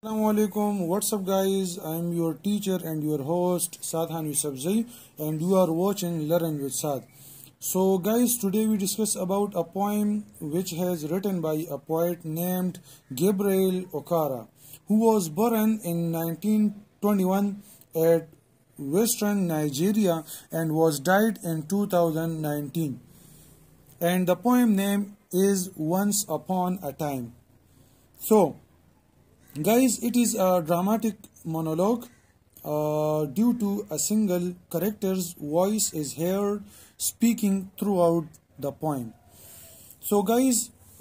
Assalamualaikum. What's up, guys? I'm your teacher and your host Sadhan Yusufzai, and you are watching Learn with Sad. So, guys, today we discuss about a poem which has written by a poet named Gabriel Okara, who was born in 1921 at Western Nigeria and was died in 2019. And the poem name is Once Upon a Time. So, guys, it is a dramatic monologue. Due to a single character's voice is heard speaking throughout the poem. So guys,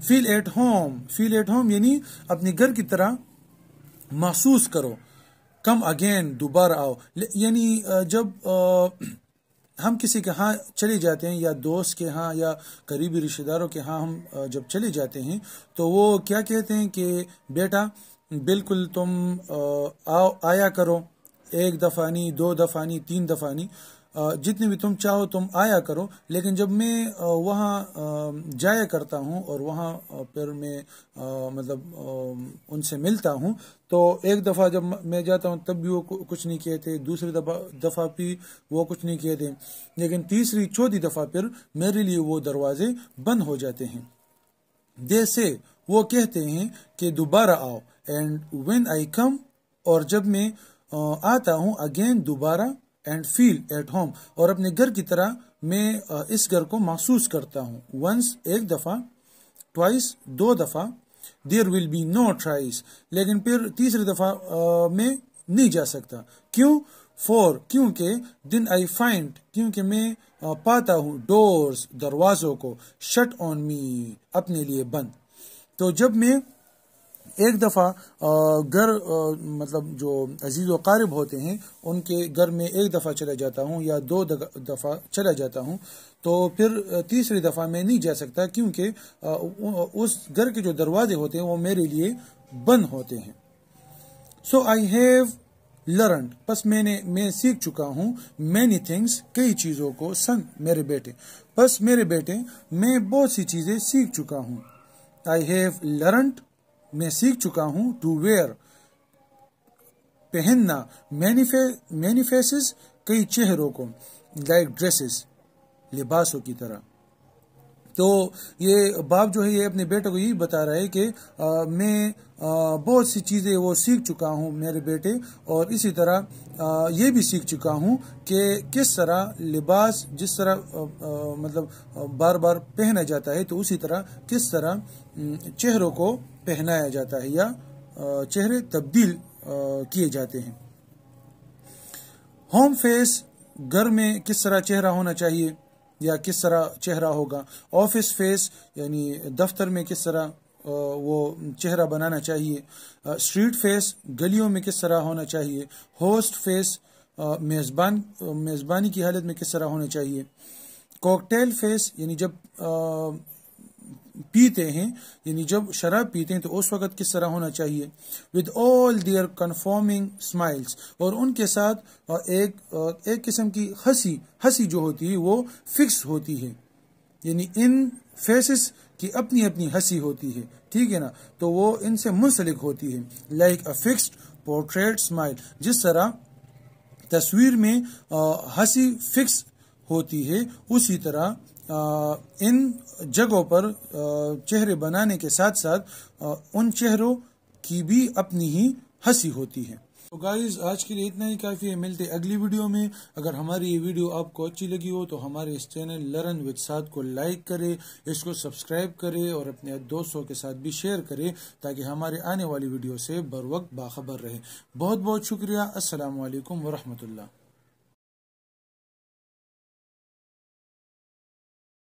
feel at home یعنی اپنے گھر کی طرح محسوس کرو. Come again دوبارہ آؤ، یعنی جب ہم کسی کے ہاں چلے جاتے ہیں یا دوست کے ہاں یا قریبی رشتہ داروں کے ہاں ہم جب چلے جاتے ہیں تو وہ کیا کہتے ہیں کہ بیٹا بالکل تم آیا کرو، 1 دفعہ نہیں، 2 دفعہ نہیں، 3 دفعہ نہیں، جتنی بھی تم چاہو تم آیا کرو. لیکن جب میں وہاں جایا کرتا ہوں اور وہاں پھر میں مطلب ان سے ملتا ہوں تو 1 دفعہ جب میں جاتا ہوں تب بھی وہ کچھ نہیں کہتے، دوسری دفعہ بھی وہ کچھ نہیں کہتے، لیکن تیسری چوتھی دفعہ پھر میرے لیے وہ دروازے بند ہو جاتے ہیں. جیسے وہ کہتے ہیں کہ دوبارہ آؤ. اینڈ وین آئی کم، اور جب میں آتا ہوں، اگین دوبارہ، اینڈ فیل ایٹ ہوم، اور اپنے گھر کی طرح میں اس گھر کو محسوس کرتا ہوں. ونس 1 دفعہ، ٹوائس 2 دفعہ، دیر ول بی نو ٹرائز، لیکن پھر تیسری دفعہ میں نہیں جا سکتا. کیوں؟ کیونکہ دن آئی فائنڈ، کیونکہ میں پاتا ہوں، ڈورز، دروازوں کو، شٹ آن می، اپنے لیے بند. تو جب میں 1 دفعہ گھر مطلب جو عزیز و قارب ہوتے ہیں ان کے گھر میں 1 دفعہ چلا جاتا ہوں یا 2 دفعہ چلا جاتا ہوں تو پھر تیسری دفعہ میں نہیں جا سکتا، کیونکہ اس گھر کے جو دروازے ہوتے ہیں وہ میرے لیے بند ہوتے ہیں. سو آئی ہیو لرنڈ، پس میں سیکھ چکا ہوں، مینی تھنگس، کئی چیزوں کو، سن، میرے بیٹے، پس میرے بیٹے میں بہت سی چیزیں سیکھ چکا ہوں. آئی ہیو لرنڈ، میں سیکھ چکا ہوں، ٹو ویئر، پہننا، مینی فیسز، کئی چہروں کو، لائک ڈریسز، لباسوں کی طرح. تو یہ باپ جو ہے یہ اپنے بیٹے کو یہی بتا رہا ہے کہ میں بہت سی چیزیں وہ سیکھ چکا ہوں میرے بیٹے، اور اسی طرح یہ بھی سیکھ چکا ہوں کہ کس طرح لباس جس طرح مطلب بار بار پہنا جاتا ہے تو اسی طرح کس طرح چہروں کو پہنایا جاتا ہے یا چہرے تبدیل کیے جاتے ہیں. ہوم فیس، گھر میں کس طرح چہرہ ہونا چاہیے یا کس طرح چہرہ ہوگا. آفس فیس یعنی دفتر میں کس طرح وہ چہرہ بنانا چاہیے. اسٹریٹ فیس، گلیوں میں کس طرح ہونا چاہیے. ہوسٹ فیس، میزبانی کی حالت میں کس طرح ہونا چاہیے. کوکٹیل فیس یعنی جب پیتے ہیں، یعنی جب شراب پیتے ہیں تو اس وقت کس طرح ہونا چاہیے. With all their conforming smiles, اور ان کے ساتھ ایک قسم کی ہنسی جو ہوتی ہے وہ فکس ہوتی ہے، یعنی ان فیسز کی اپنی اپنی ہنسی ہوتی ہے، ٹھیک ہے نا، تو وہ ان سے منسلک ہوتی ہے. Like a fixed portrait smile, جس طرح تصویر میں ہنسی فکس ہوتی ہے اسی طرح ان جگہوں پر چہرے بنانے کے ساتھ ساتھ ان چہروں کی بھی اپنی ہی ہنسی ہوتی ہے. تو گائز آج کے لیے اتنا ہی کافی ہے، ملتے اگلی ویڈیو میں. اگر ہماری یہ ویڈیو آپ کو اچھی لگی ہو تو ہمارے اس چینل لرن وتھ سعد کو لائک کرے، اس کو سبسکرائب کرے اور اپنے دوستوں کے ساتھ بھی شیئر کرے تاکہ ہمارے آنے والی ویڈیو سے بر وقت باخبر رہے. بہت بہت شکریہ. السلام علیکم ورحمۃ اللہ.